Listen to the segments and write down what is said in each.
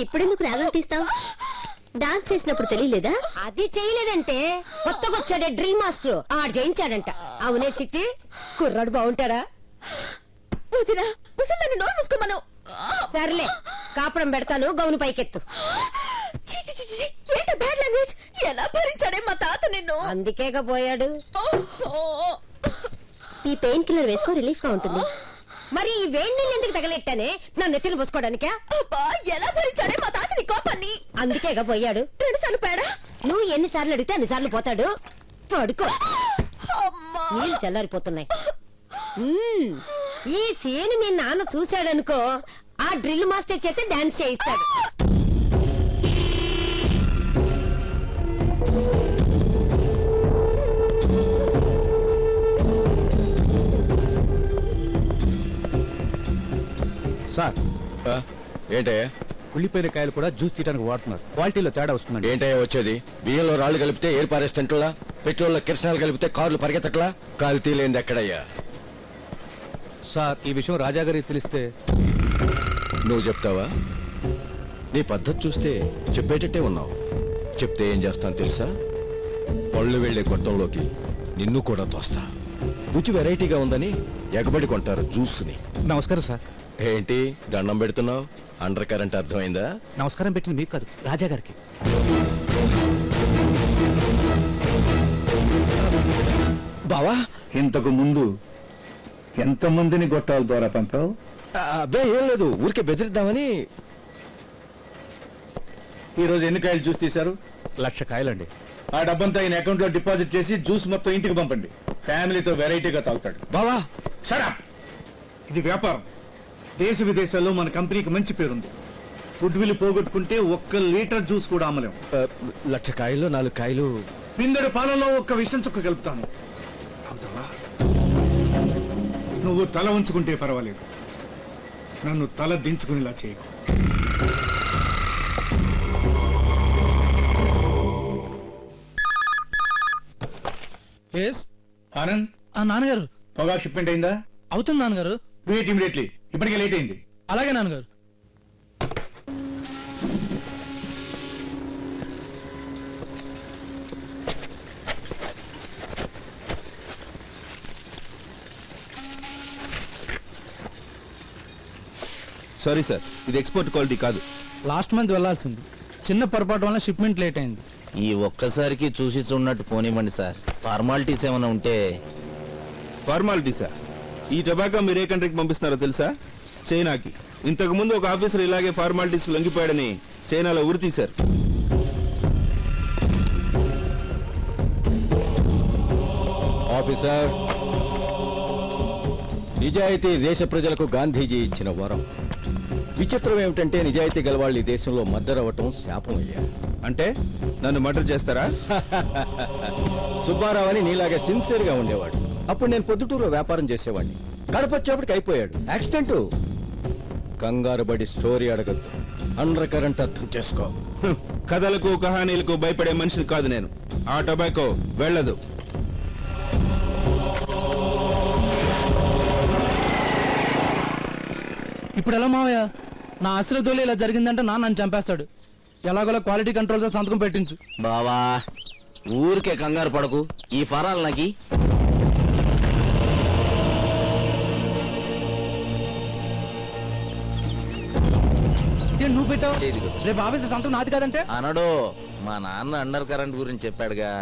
ఇప్పుడెందుకు రాగం తీస్తావు? డాన్స్ చేసినప్పుడు తెలియలేదా? అది చేయలేదంటే కొత్తగా వచ్చాడే డ్రిల్ మాస్టర్ ఆడు చేయించాడంట. అవునే చిట్టి, కుర్రాడు బాగుంటారా? నోరు మూసుకోమను. సర్లే, కాపురం పెడతాను, గౌను పైకెత్తు. ఏంటో బ్యాడ్ లాంగ్వేజ్. ఎలా భరించాడే మా తాత నిన్ను. అందుకేగా పోయాడు. ఈ పెయిన్ కిల్లర్ వేసుకో, రిలీఫ్ గా ఉంటుంది. మరి ఈ వేడి నీళ్ళు ఎందుకు తగలెట్టానే? నా నెత్తిని పోసుకోవడానికా? ఎలా భరించాడే మా తాత నీ కోపాన్ని. అందుకేగా పోయాడు. 2 సార్లు పేడా. నువ్వు ఎన్నిసార్లు అడిగితే అన్నిసార్లు పోతాడు. పడుకో, నీళ్ళు చల్లారిపోతున్నాయి. ఈ సీన్ మీ నాన్న చూశాడనుకో, ఆ డ్రిల్ మాస్టర్ చేత డాన్స్ చేయిస్తాడు. సార్, ఏంటయ్యా? కుళ్ళిపోయిన కాయలు కూడా జ్యూస్ తీయడానికి వాడుతున్నారు. క్వాలిటీలో తేడా వస్తుందండి. ఏంటయ్యా వచ్చేది? బియ్యంలో రాళ్లు కలిపితే ఏర్ పారేస్టంట్లా, పెట్రోల్లో కిరసనాలు కలిపితే కార్లు పరిగెత్తట్లా? కల్తీ లేనిది ఎక్కడయ్యా? సార్, ఈ విషయం రాజా గారికి తెలిస్తే? నువ్వు చెప్తావా? నీ పద్ధతి చూస్తే చెప్పేటట్టే ఉన్నావు. చెప్తే ఏం చేస్తాను తెలుసా? పళ్ళు వెళ్లే గొట్టంలోకి నిన్ను కూడా తోస్తా. రుచి వెరైటీగా ఉందని ఎగబడి కొంటారు జ్యూస్ని. నమస్కారం సార్. ఏంటి దండం పెడుతున్నావు? అండర్ కరెంట్ అర్థమైందా? నమస్కారం పెట్టింది మీకు కాదు, రాజా గారికి. బావా, ఇంతకు ముందు ఎంతమందిని గొట్టాల ద్వారా పంపావు? అబ్బే ఏం లేదు, ఊరికే బెదిరిద్దామని. ఈరోజు ఎన్ని కాయలు జ్యూస్ తీశారు? 1,00,000 కాయలండి. ఆ డబ్బంతా ఆయన అకౌంట్ లో డిపాజిట్ చేసి జ్యూస్ మొత్తం ఇంటికి పంపండి. ఫ్యామిలీతో వెరైటీగా తాగుతాడు. బావా, షడప్! ఇది వ్యాపారం. దేశ విదేశాల్లో మన కంపెనీకి మంచి పేరుంది. ఫుడ్ విల్ పోగొట్టుకుంటే 1 లీటర్ జ్యూస్ కూడా అమ్మలేం. 1,00,000 కాయలు 4 కాయలు. పిందెడు పాలలో 1 విషం చుక్క కలుపుతాను. అవుతావా? నువ్వు తల ఉంచుకుంటే పర్వాలేదు, నన్ను తల దించుకునేలా చేయకు. ఆనంద్, నాన్నగారు, పొగా షిప్మెంట్ అయిందా? అవుతుంది నాన్నగారు. Wait immediately. ఇప్పటికే లేట్ అయింది. అలాగే నాన్నగారు. సారీ సార్, ఇది ఎక్స్పోర్ట్ క్వాలిటీ కాదు. లాస్ట్ మంత్ వెళ్లాల్సింది, చిన్న పొరపాటు వల్ల షిప్మెంట్ లేట్ అయింది. ఈ ఒక్కసారికి చూసి చూడనట్టు పోనివ్వండి సార్. ఫార్మాలిటీస్ ఏమైనా ఉంటే. ఫార్మాలిటీ సార్, ఈ టొబాకో మీరు ఏ కంట్రీకి పంపిస్తున్నారో తెలుసా? చైనాకి. ఇంతకు ముందు ఒక ఆఫీసర్ ఇలాగే ఫార్మాలిటీస్ లొంగిపోయాడని చైనాలో ఉరి తీశారు. ఆఫీసర్, నిజాయితీ దేశ ప్రజలకు గాంధీజీ ఇచ్చిన వరం. విచిత్రం ఏమిటంటే నిజాయితీ గలవాళ్ళు ఈ దేశంలో మర్డర్ అవ్వటం శాపం అయ్యా. అంటే నన్ను మర్డర్ చేస్తారా? సుబ్బారావు అని నీలాగే సిన్సియర్ గా ఉండేవాడు. అప్పుడు నేను పొద్దుటూరులో వ్యాపారం చేసేవాడిని. కడపొచ్చేపటికి అయిపోయాడు. యాక్సిడెంట్. కంగారు పడి స్టోరీ అడగద్దు, అండర్ కరెంట్ అర్థం చేసుకో. కథలకు కహానీలకు భయపడే మనిషిని కాదు నేను. ఆ టొబాకో వెళ్ళదు. ఇప్పుడు ఎలా మావయ్య? నా అశ్రద్ధలో ఇలా జరిగిందంటే నాన్న నన్ను చంపేస్తాడు. ఎలాగోలా క్వాలిటీ కంట్రోల్ తో సంతకం పెట్టించు. బావా, ఊరికే కంగారు పడకు. ఈ ఫరాలు నాకి. ఇదే నువ్వు పెట్టావు. రేపు ఆఫీస్ సంతకం నాది కాదంటే అనడు. మా నాన్న అండర్ కరెంట్ గురించి చెప్పాడుగా.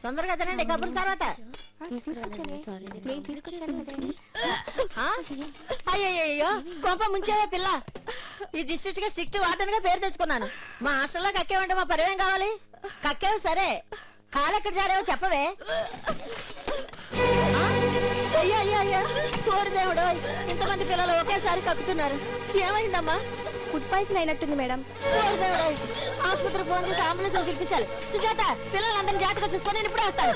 తొందరగా తినండి, కబుర్ల తర్వాత. అయ్యో, కోప ముంచేవే పిల్ల. ఈ డిస్ట్రిక్ట్ గా స్ట్రిక్ట్ వార్డెన్ గా పేరు తెచ్చుకున్నాను. మా హాస్టల్లో కక్కేవంటే మా పరివేం కావాలి? కక్కేవు సరే, కాలెక్కడ జారేవో చెప్పవే. అయ్యో కోరి దేవుడు, ఇంతమంది పిల్లలు ఒకేసారి కక్కుతున్నారు. ఏమైందమ్మా? ఫుడ్ పాయిజన్ అయినట్టుంది మేడం. ఆసుపత్రి ఫోన్ చేసి అంబులెన్స్ పిలిపించాలి. సుజాత, పిల్లలందరినీ జాగ్రత్తగా చూసుకొని నేను ఇప్పుడే వస్తాను.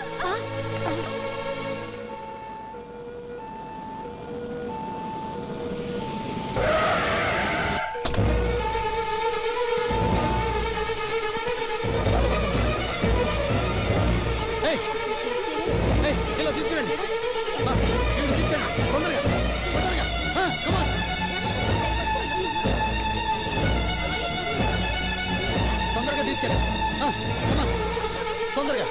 ఇలా తీసుకురండి, తీసుకురండి తొందరగా తొందరగా. Come on. తొందరగా తీసుకెళ్ళండి, come on. తొందరగా.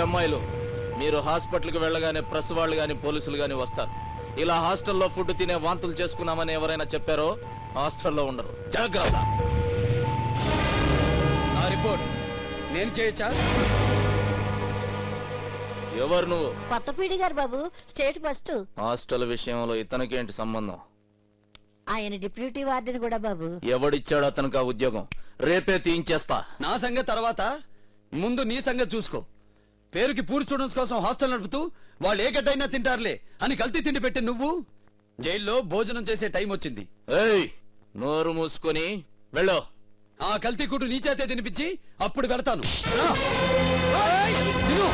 అమ్మాయిలు, మీరు హాస్పిటల్కి వెళ్ళగానే ప్రెస్ వాళ్ళు గాని పోలీసులు గాని వస్తారు. ఇలా హాస్టల్లో ఫుడ్ తినే వాంతులు చేసుకున్నామని ఎవరైనా చెప్పారో హాస్టల్లో ఉండరు. జాగ్రత్త. నా రిపోర్ట్ నేను చేయొచ్చా? ఎవరు నువ్వు? కొత్త పీడి గారు బాబు, స్టేట్ ఫస్ట్. హాస్టల్ విషయంలో ఇతనికేంటి సంబంధం? ఆయన డిప్యూటీ వార్డెన్ కూడా బాబు. ఎవడిచ్చాడు అతనికి ఆ ఉద్యోగం? రేపే తీయించేస్తా. నా సంగతి తర్వాత, ముందు నీ సంగతి చూసుకో. పేరుకి పూర్ స్టూడెంట్స్ కోసం హాస్టల్ నడుపుతూ వాళ్ళు ఏ గడ్డైనా తింటారులే అని కల్తీ తిండి పెట్టి నువ్వు జైల్లో భోజనం చేసే టైం వచ్చింది. ఏయ్, నోరు మూసుకొని వెళ్ళు. ఆ కల్తీ కూటు నీ చేతే తినిపించి అప్పుడు పెడతాను. ఏయ్, తిను.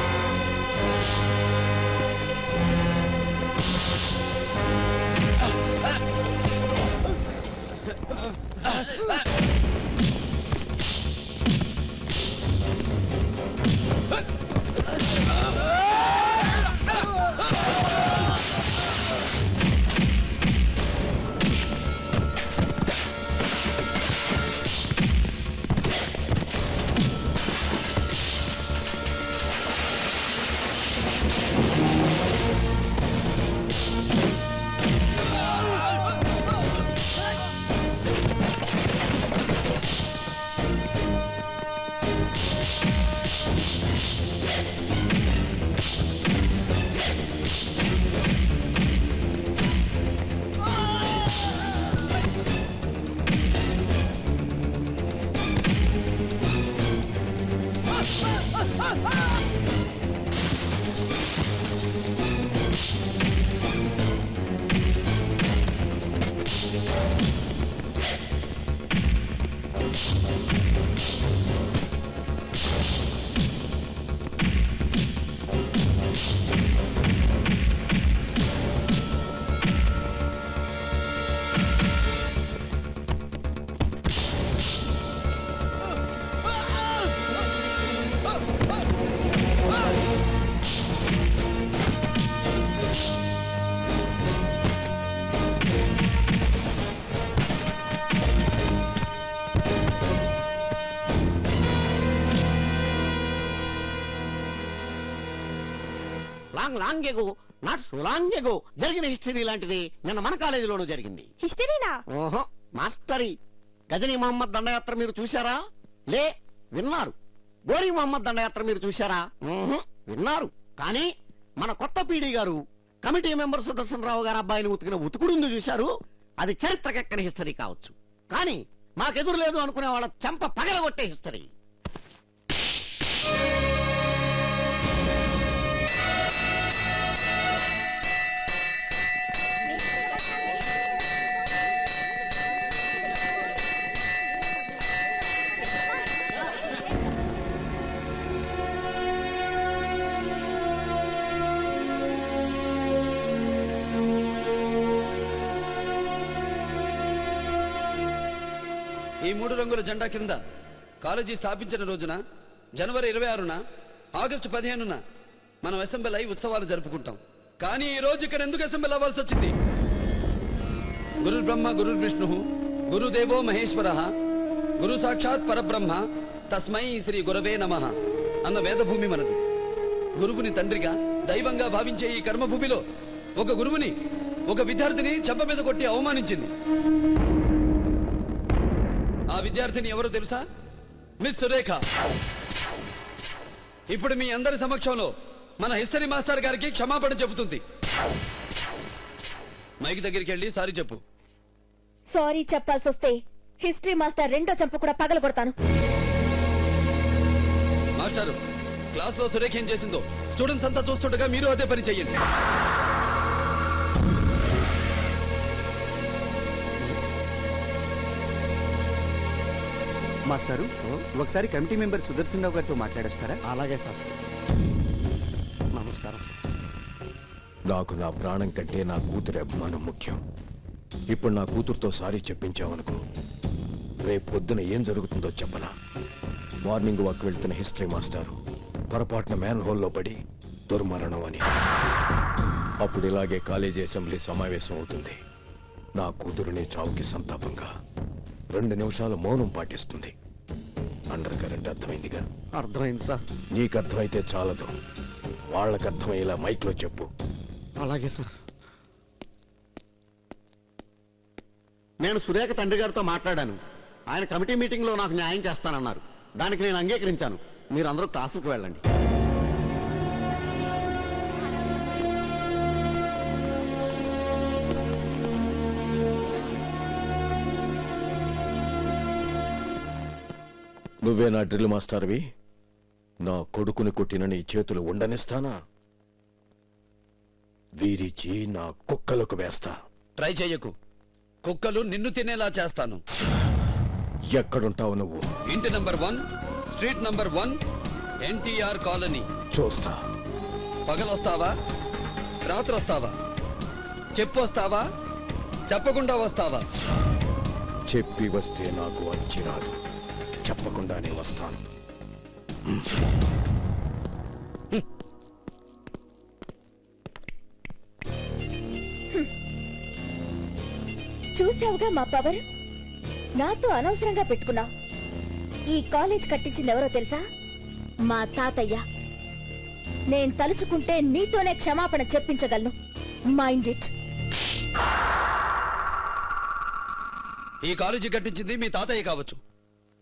Long ago, not so long ago జరిగిన హిస్టరీ లాంటిది నిన్న మన కాలేజీలోనూ జరిగింది. హిస్టరీనా? ఓహో మాస్టరీ. గజనీ మహమ్మద్ దండయాత్ర మీరు చూశారా? లే, విన్నారు. గోరీ మహమ్మద్ దండయాత్ర మీరు చూశారా? విన్నారు. కానీ మన కొత్త పీడీ గారు కమిటీ మెంబర్ సుదర్శన్ రావు గారు అబ్బాయిని ఉతికిన ఉతుకుడుంది చూశారు. అది చరిత్రకెక్కని హిస్టరీ కావచ్చు, కానీ మాకెదురు లేదు అనుకునే వాళ్ళ చెంప పగలగొట్టే హిస్టరీ. ఈ 3 రంగుల జెండా కింద కాలేజీ స్థాపించిన రోజున జనవరి 26న, ఆగస్టు 15న మనం అసెంబ్లీ అయి ఉత్సవాలు జరుపుకుంటాం. కానీ ఈ రోజు ఇక్కడ ఎందుకు అసెంబ్లీ అవ్వాల్సి వచ్చింది? గురు బ్రహ్మ గురు విష్ణు గురుదేవో మహేశ్వర గురు సాక్షాత్ పరబ్రహ్మ తస్మై శ్రీ గురవే నమః అన్న వేదభూమి మనది. గురువుని తండ్రిగా, దైవంగా భావించే ఈ కర్మభూమిలో ఒక గురువుని ఒక విద్యార్థిని చెంప మీద కొట్టి అవమానించింది. ఆ విద్యార్థిని ఎవరో తెలుసా? మిస్ సురేఖ. ఇప్పుడు మీ అందరి సమక్షంలో మన హిస్టరీ మాస్టర్ గారికి క్షమాపణ చెబుతుంది. మైక్ దగ్గరికి వెళ్ళి సారీ చెప్పు. సారీ చెప్పాల్సి వస్తే హిస్టరీ మాస్టర్ రెండో చంప కూడా పగల కొడతాను. మాస్టారు, క్లాస్ లో సురేఖ ఏం చేసిందో స్టూడెంట్స్ అంతా చూస్తుండగా మీరు అదే పని చెయ్యండి. మాస్టారు, ఒకసారి కమిటీ మెంబర్ సుదర్శన్ రావు గారితో మాట్లాడొస్తారా? అలాగే సార్. నమస్కారం సార్. నాకు నా ప్రాణం కంటే నా కూతురి అభిమానం ముఖ్యం. ఇప్పుడు నా కూతురుతో సారీ చెప్పించావనుకో, రేపు పొద్దున ఏం జరుగుతుందో చెప్పనా? మార్నింగ్ వాక్ వెళ్తున్న హిస్టరీ మాస్టారు పొరపాటున మ్యాన్ హోల్లో పడి దుర్మరణం అని. అప్పుడు ఇలాగే కాలేజీ అసెంబ్లీ సమావేశం అవుతుంది. నా కూతురుని చావుకి సంతాపంగా 2 నిమిషాలు మౌనం పాటిస్తుంది. అండర్ కరెంట్ అర్థమైందిగా? అర్థమైంది సార్. నీకు అర్థమైతే చాలదు, వాళ్ళకి అర్థమయ్యేలా మైక్లో చెప్పు. అలాగే సార్. నేను సురేఖ తండ్రి గారితో మాట్లాడాను. ఆయన కమిటీ మీటింగ్ లో నాకు న్యాయం చేస్తానన్నారు. దానికి నేను అంగీకరించాను. మీరందరూ క్లాసుకు వెళ్ళండి. నువ్వే నా డ్రిల్ మాస్టర్వి. నా కొడుకుని కొట్టిన నీ చేతులు ఉండనిస్తానా? వీరిచి నా కుక్కలకు వేస్తా. ట్రై చెయ్యకు, కుక్కలు నిన్ను తినేలా చేస్తాను. ఎక్కడుంటావు నువ్వు? ఇంటి number 1, street number 1, NTR colony. చూస్తా. పగలొస్తావా, రాత్రొస్తావా, చెప్పొస్తావా, చెప్పకుండా వస్తావా? చెప్పి వస్తే నాకు వచ్చి రాదు, చెప్పకుండానే వస్తాను. చూసావుగా మా పవర్. నాతో అనవసరంగా పెట్టుకున్నావు. ఈ కాలేజ్ కట్టించింది ఎవరో తెలుసా? మా తాతయ్య. నేను తలుచుకుంటే నీతోనే క్షమాపణ చెప్పించగలను. Mind it. ఈ కాలేజీ కట్టించింది మీ తాతయ్య కావచ్చు,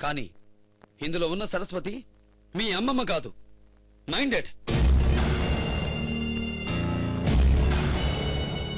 కానీ ఇందులో ఉన్న సరస్వతి మీ అమ్మమ్మ కాదు. Mind it.